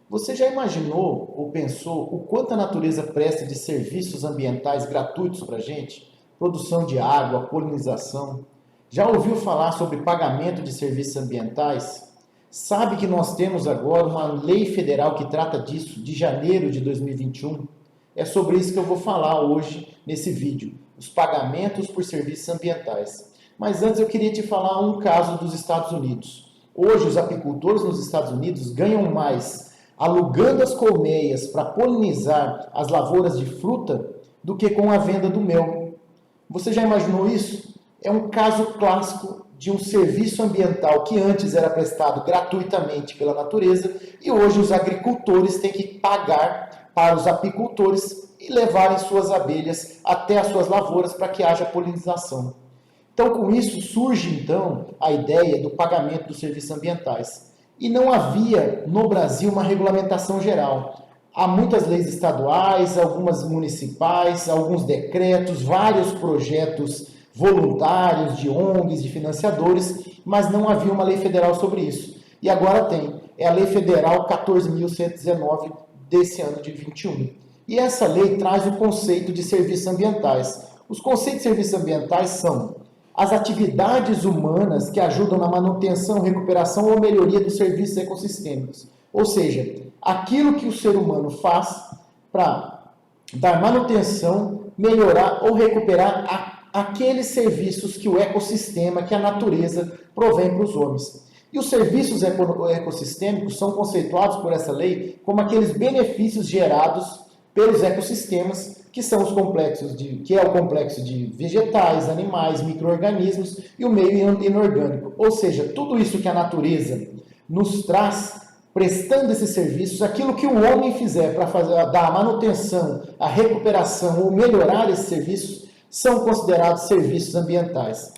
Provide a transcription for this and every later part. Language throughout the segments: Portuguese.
Você já imaginou ou pensou o quanto a natureza presta de serviços ambientais gratuitos para a gente? Produção de água, polinização. Já ouviu falar sobre pagamento de serviços ambientais? Sabe que nós temos agora uma lei federal que trata disso, de janeiro de 2021? É sobre isso que eu vou falar hoje nesse vídeo, os pagamentos por serviços ambientais. Mas antes eu queria te falar um caso dos Estados Unidos. Hoje os apicultores nos Estados Unidos ganham mais alugando as colmeias para polinizar as lavouras de fruta do que com a venda do mel. Você já imaginou isso? É um caso clássico de um serviço ambiental que antes era prestado gratuitamente pela natureza e hoje os agricultores têm que pagar para os apicultores e levarem suas abelhas até as suas lavouras para que haja polinização. Então, com isso, surge então a ideia do pagamento dos serviços ambientais. E não havia no Brasil uma regulamentação geral. Há muitas leis estaduais, algumas municipais, alguns decretos, vários projetos voluntários de ONGs, de financiadores, mas não havia uma lei federal sobre isso. E agora tem, é a Lei Federal 14.119 desse ano de 21. E essa lei traz o conceito de serviços ambientais. Os conceitos de serviços ambientais são as atividades humanas que ajudam na manutenção, recuperação ou melhoria dos serviços ecossistêmicos. Ou seja, aquilo que o ser humano faz para dar manutenção, melhorar ou recuperar aqueles serviços que o ecossistema, que a natureza provém para os homens. E os serviços ecossistêmicos são conceituados por essa lei como aqueles benefícios gerados pelos ecossistemas, que são os complexos que é o complexo de vegetais, animais, micro-organismos e o meio inorgânico. Ou seja, tudo isso que a natureza nos traz, prestando esses serviços, aquilo que o homem fizer para dar a manutenção, a recuperação ou melhorar esses serviços, são considerados serviços ambientais.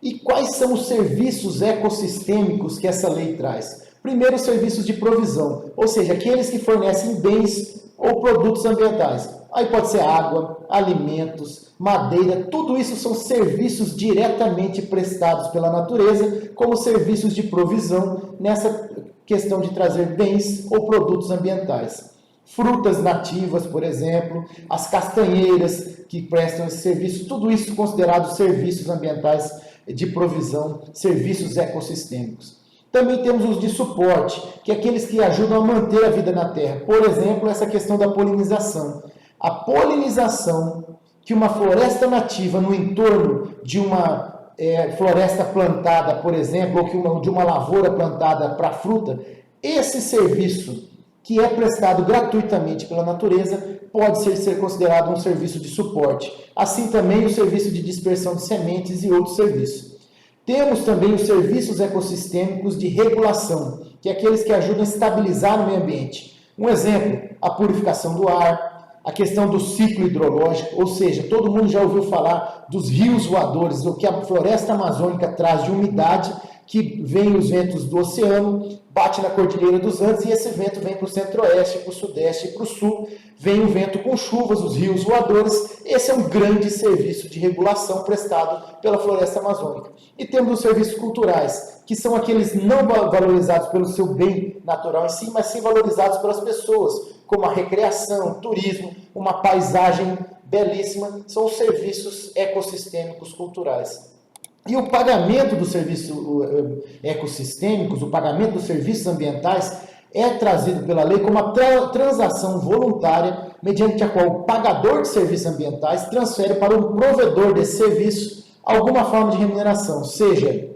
E quais são os serviços ecossistêmicos que essa lei traz? Primeiro, os serviços de provisão, ou seja, aqueles que fornecem bens ou produtos ambientais. Aí pode ser água, alimentos, madeira, tudo isso são serviços diretamente prestados pela natureza como serviços de provisão nessa questão de trazer bens ou produtos ambientais. Frutas nativas, por exemplo, as castanheiras que prestam esse serviço, tudo isso considerados serviços ambientais de provisão, serviços ecossistêmicos. Também temos os de suporte, que é aqueles que ajudam a manter a vida na Terra. Por exemplo, essa questão da polinização. A polinização que uma floresta nativa no entorno de uma floresta plantada, por exemplo, ou de uma lavoura plantada para fruta, esse serviço que é prestado gratuitamente pela natureza pode ser considerado um serviço de suporte. Assim também o serviço de dispersão de sementes e outros serviços. Temos também os serviços ecossistêmicos de regulação, que é aqueles que ajudam a estabilizar o meio ambiente. Um exemplo, a purificação do ar, a questão do ciclo hidrológico, ou seja, todo mundo já ouviu falar dos rios voadores, o que a floresta amazônica traz de umidade, que vem os ventos do oceano, bate na Cordilheira dos Andes e esse vento vem para o centro-oeste, para o sudeste e para o sul, vem o vento com chuvas, os rios voadores. Esse é um grande serviço de regulação prestado pela floresta amazônica. E temos os serviços culturais, que são aqueles não valorizados pelo seu bem natural em si, mas sim valorizados pelas pessoas, como a recreação, turismo, uma paisagem belíssima, são os serviços ecossistêmicos culturais. E o pagamento dos serviços ecossistêmicos, o pagamento dos serviços ambientais, é trazido pela lei como uma transação voluntária, mediante a qual o pagador de serviços ambientais transfere para o provedor desse serviço alguma forma de remuneração, seja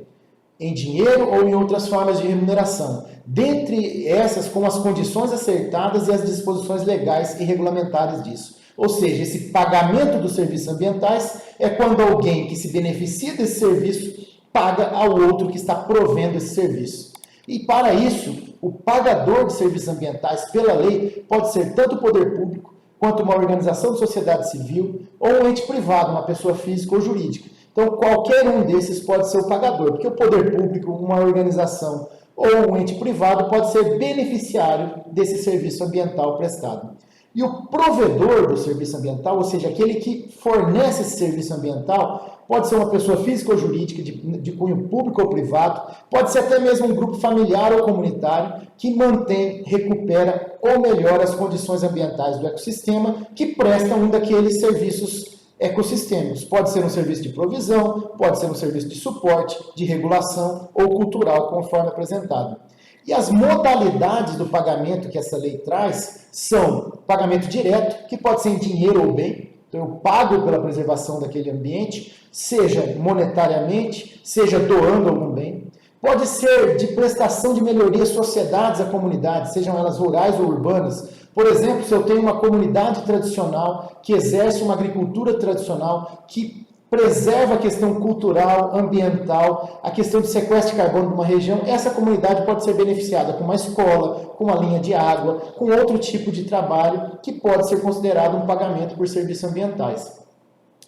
em dinheiro ou em outras formas de remuneração, dentre essas com as condições acertadas e as disposições legais e regulamentares disso. Ou seja, esse pagamento dos serviços ambientais é quando alguém que se beneficia desse serviço paga ao outro que está provendo esse serviço. E para isso, o pagador de serviços ambientais pela lei pode ser tanto o poder público, quanto uma organização de sociedade civil, ou um ente privado, uma pessoa física ou jurídica. Então, qualquer um desses pode ser o pagador, porque o poder público, uma organização ou um ente privado pode ser beneficiário desse serviço ambiental prestado. E o provedor do serviço ambiental, ou seja, aquele que fornece esse serviço ambiental, pode ser uma pessoa física ou jurídica, de cunho público ou privado, pode ser até mesmo um grupo familiar ou comunitário que mantém, recupera ou melhora as condições ambientais do ecossistema que presta um daqueles serviços ecossistêmicos. Pode ser um serviço de provisão, pode ser um serviço de suporte, de regulação ou cultural, conforme apresentado. E as modalidades do pagamento que essa lei traz são pagamento direto, que pode ser em dinheiro ou bem. Então, eu pago pela preservação daquele ambiente, seja monetariamente, seja doando algum bem. Pode ser de prestação de melhoria às sociedades, a comunidades, sejam elas rurais ou urbanas. Por exemplo, se eu tenho uma comunidade tradicional que exerce uma agricultura tradicional, que preserva a questão cultural, ambiental, a questão de sequestro de carbono de uma região, essa comunidade pode ser beneficiada com uma escola, com uma linha de água, com outro tipo de trabalho que pode ser considerado um pagamento por serviços ambientais.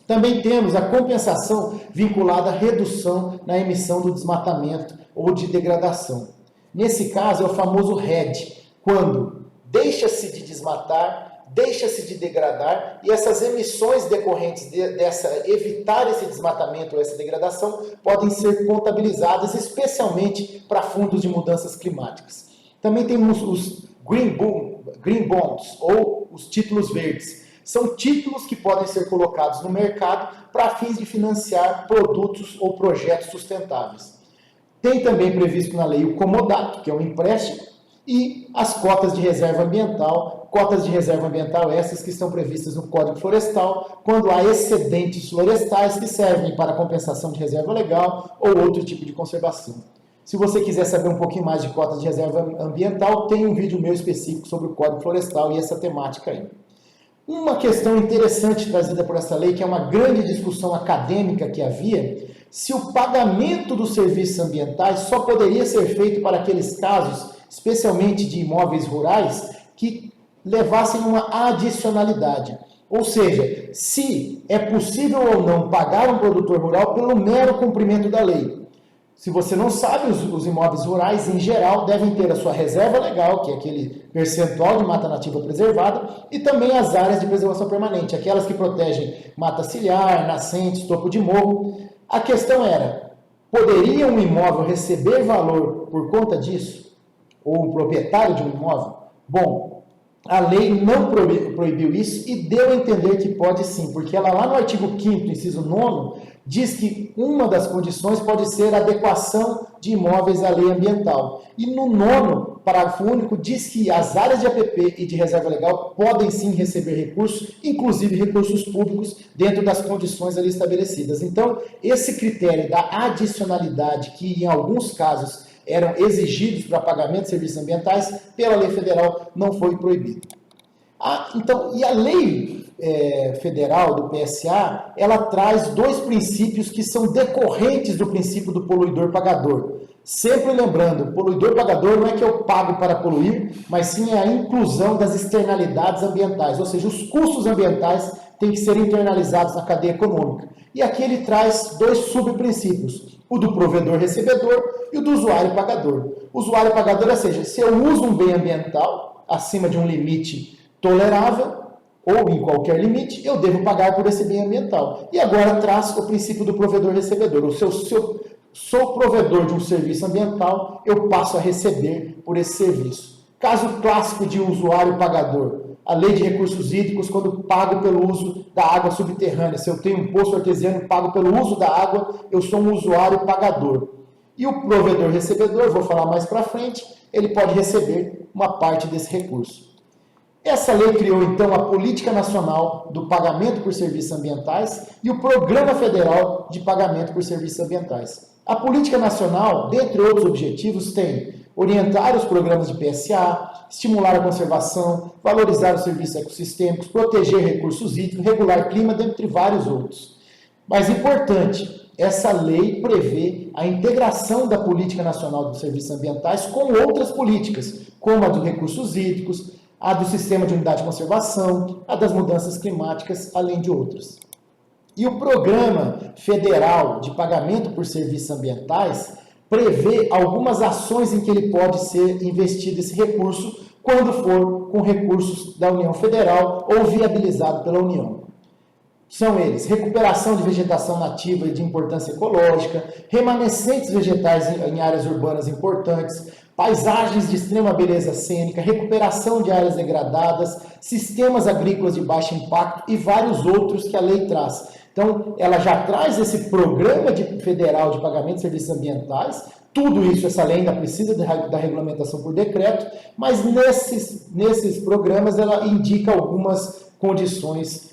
Também temos a compensação vinculada à redução na emissão do desmatamento ou de degradação. Nesse caso é o famoso RED, quando deixa-se de desmatar, deixa-se de degradar e essas emissões decorrentes dessa evitar esse desmatamento ou essa degradação podem ser contabilizadas especialmente para fundos de mudanças climáticas. Também temos os Green Bonds ou os títulos verdes. São títulos que podem ser colocados no mercado para fins de financiar produtos ou projetos sustentáveis. Tem também previsto na lei o comodato, que é um empréstimo, e as cotas de reserva ambiental essas que estão previstas no Código Florestal, quando há excedentes florestais que servem para compensação de reserva legal ou outro tipo de conservação. Se você quiser saber um pouquinho mais de cotas de reserva ambiental, tem um vídeo meu específico sobre o Código Florestal e essa temática aí. Uma questão interessante trazida por essa lei, que é uma grande discussão acadêmica que havia, se o pagamento dos serviços ambientais só poderia ser feito para aqueles casos, especialmente de imóveis rurais, que levassem uma adicionalidade. Ou seja, se é possível ou não pagar um produtor rural pelo mero cumprimento da lei. Se você não sabe, os imóveis rurais, em geral, devem ter a sua reserva legal, que é aquele percentual de mata nativa preservada, e também as áreas de preservação permanente, aquelas que protegem mata ciliar, nascentes, topo de morro. A questão era, poderia um imóvel receber valor por conta disso? Ou um proprietário de um imóvel? Bom, a lei não proibiu isso e deu a entender que pode sim, porque ela lá no artigo 5º, inciso 9º, diz que uma das condições pode ser a adequação de imóveis à lei ambiental. E no 9º, parágrafo único, diz que as áreas de APP e de reserva legal podem sim receber recursos, inclusive recursos públicos, dentro das condições ali estabelecidas. Então, esse critério da adicionalidade, que em alguns casos eram exigidos para pagamento de serviços ambientais, pela lei federal não foi proibido. Então, e a lei federal do PSA, ela traz dois princípios que são decorrentes do princípio do poluidor-pagador. Sempre lembrando, o poluidor-pagador não é que eu pago para poluir, mas sim é a inclusão das externalidades ambientais, ou seja, os custos ambientais têm que ser internalizados na cadeia econômica. E aqui ele traz dois subprincípios, o do provedor-recebedor e o do usuário-pagador. Usuário-pagador, ou seja, se eu uso um bem ambiental acima de um limite tolerável, ou em qualquer limite, eu devo pagar por esse bem ambiental. E agora traz o princípio do provedor-recebedor. Se eu sou provedor de um serviço ambiental, eu passo a receber por esse serviço. Caso clássico de usuário-pagador. A lei de recursos hídricos, quando pago pelo uso da água subterrânea. Se eu tenho um poço artesiano e pago pelo uso da água, eu sou um usuário-pagador. E o provedor-recebedor, vou falar mais para frente, ele pode receber uma parte desse recurso. Essa lei criou, então, a Política Nacional do Pagamento por Serviços Ambientais e o Programa Federal de Pagamento por Serviços Ambientais. A Política Nacional, dentre outros objetivos, tem orientar os programas de PSA, estimular a conservação, valorizar os serviços ecossistêmicos, proteger recursos hídricos, regular clima, dentre vários outros. Mas importante, essa lei prevê a integração da Política Nacional dos Serviços Ambientais com outras políticas, como a dos recursos hídricos, a do Sistema de Unidade de Conservação, a das mudanças climáticas, além de outras. E o Programa Federal de Pagamento por Serviços Ambientais prevê algumas ações em que ele pode ser investido esse recurso, quando for com recursos da União Federal ou viabilizado pela União. São eles: recuperação de vegetação nativa e de importância ecológica, remanescentes vegetais em áreas urbanas importantes, paisagens de extrema beleza cênica, recuperação de áreas degradadas, sistemas agrícolas de baixo impacto e vários outros que a lei traz. Então, ela já traz esse programa federal de pagamento de serviços ambientais. Tudo isso, essa lei ainda precisa da regulamentação por decreto, mas nesses programas ela indica algumas condições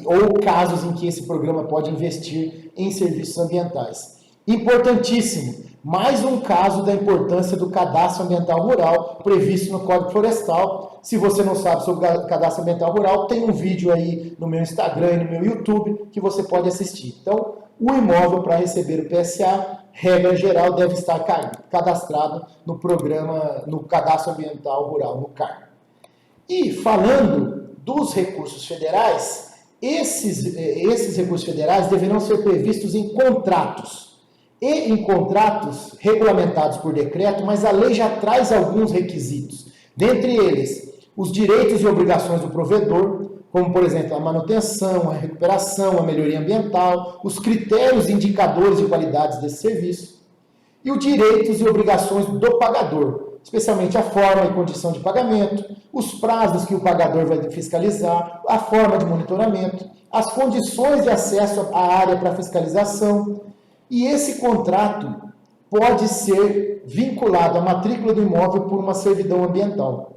ou casos em que esse programa pode investir em serviços ambientais. Importantíssimo, mais um caso da importância do cadastro ambiental rural previsto no Código Florestal. Se você não sabe sobre o cadastro ambiental rural, tem um vídeo aí no meu Instagram e no meu YouTube que você pode assistir. Então, o imóvel para receber o PSA, regra geral, deve estar cadastrado no programa, no Cadastro Ambiental Rural, no CAR. E falando dos recursos federais, esses recursos federais deverão ser previstos em contratos. E em contratos regulamentados por decreto, mas a lei já traz alguns requisitos. Dentre eles, os direitos e obrigações do provedor, como, por exemplo, a manutenção, a recuperação, a melhoria ambiental, os critérios e indicadores de qualidade desse serviço, e os direitos e obrigações do pagador, especialmente a forma e condição de pagamento, os prazos que o pagador vai fiscalizar, a forma de monitoramento, as condições de acesso à área para fiscalização. E esse contrato pode ser vinculado à matrícula do imóvel por uma servidão ambiental.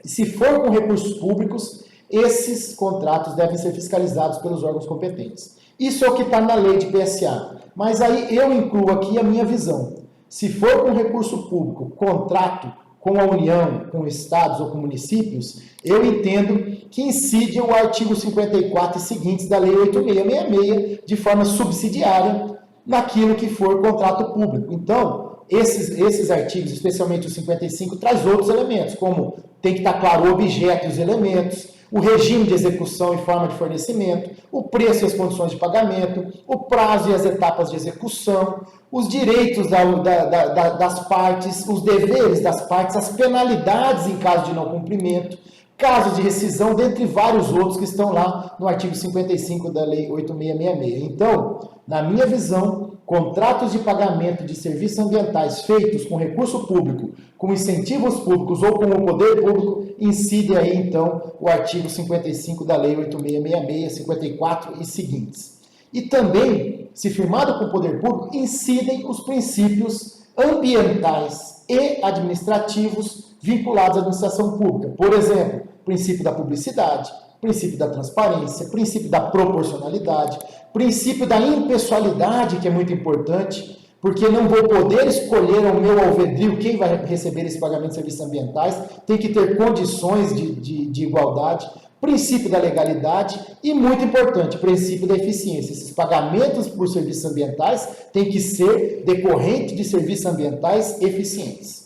E se for com recursos públicos, esses contratos devem ser fiscalizados pelos órgãos competentes. Isso é o que está na lei de PSA. Mas aí eu incluo aqui a minha visão. Se for com recurso público, contrato com a União, com estados ou com municípios, eu entendo que incide o artigo 54 e seguintes da Lei 8666 de forma subsidiária naquilo que for contrato público. Então, esses artigos, especialmente o 55, traz outros elementos, como tem que estar claro o objeto e os elementos, o regime de execução e forma de fornecimento, o preço e as condições de pagamento, o prazo e as etapas de execução, os direitos das partes, os deveres das partes, as penalidades em caso de não cumprimento, casos de rescisão, dentre vários outros que estão lá no artigo 55 da Lei 8666. Então, na minha visão, contratos de pagamento de serviços ambientais feitos com recurso público, com incentivos públicos ou com o poder público, incide aí, então, o artigo 55 da Lei 8666, 54 e seguintes. E também, se firmado com o poder público, incidem os princípios ambientais e administrativos vinculados à administração pública. Por exemplo, princípio da publicidade, princípio da transparência, princípio da proporcionalidade, princípio da impessoalidade, que é muito importante, porque não vou poder escolher ao meu alvedrio quem vai receber esse pagamento de serviços ambientais, tem que ter condições de igualdade, princípio da legalidade e, muito importante, princípio da eficiência. Esses pagamentos por serviços ambientais têm que ser decorrentes de serviços ambientais eficientes.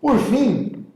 Por fim,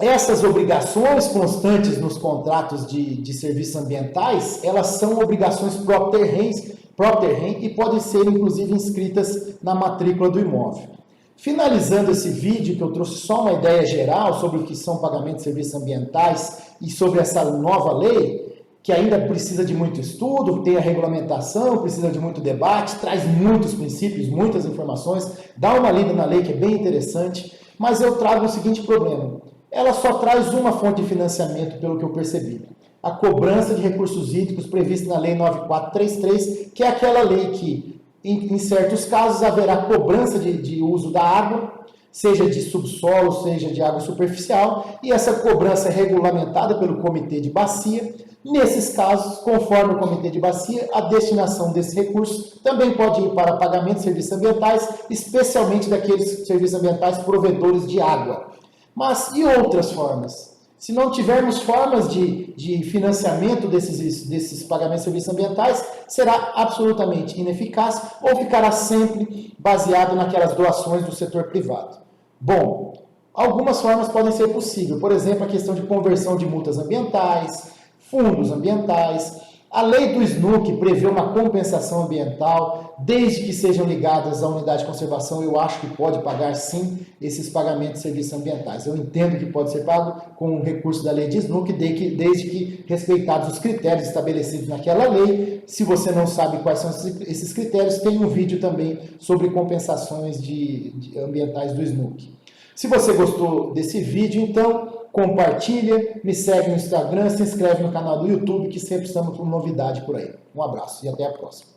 essas obrigações constantes nos contratos de serviços ambientais, elas são obrigações própria rem e podem ser, inclusive, inscritas na matrícula do imóvel. Finalizando esse vídeo, que eu trouxe só uma ideia geral sobre o que são pagamentos de serviços ambientais e sobre essa nova lei, que ainda precisa de muito estudo, tem a regulamentação, precisa de muito debate, traz muitos princípios, muitas informações, dá uma lida na lei que é bem interessante, mas eu trago o seguinte problema: ela só traz uma fonte de financiamento, pelo que eu percebi. A cobrança de recursos hídricos prevista na Lei 9433, que é aquela lei que, em certos casos, haverá cobrança de uso da água, seja de subsolo, seja de água superficial, e essa cobrança é regulamentada pelo Comitê de Bacia. Nesses casos, conforme o Comitê de Bacia, a destinação desses recursos também pode ir para pagamento de serviços ambientais, especialmente daqueles serviços ambientais provedores de água. Mas e outras formas? Se não tivermos formas de financiamento desses pagamentos de serviços ambientais, será absolutamente ineficaz ou ficará sempre baseado naquelas doações do setor privado. Bom, algumas formas podem ser possíveis. Por exemplo, a questão de conversão de multas ambientais, fundos ambientais, A lei do SNUC prevê uma compensação ambiental, desde que sejam ligadas à unidade de conservação, eu acho que pode pagar sim esses pagamentos de serviços ambientais. Eu entendo que pode ser pago com o recurso da lei de SNUC, desde que respeitados os critérios estabelecidos naquela lei. Se você não sabe quais são esses critérios, tem um vídeo também sobre compensações ambientais do SNUC. Se você gostou desse vídeo, então compartilha, me segue no Instagram, se inscreve no canal do YouTube, que sempre estamos com novidade por aí. Um abraço e até a próxima.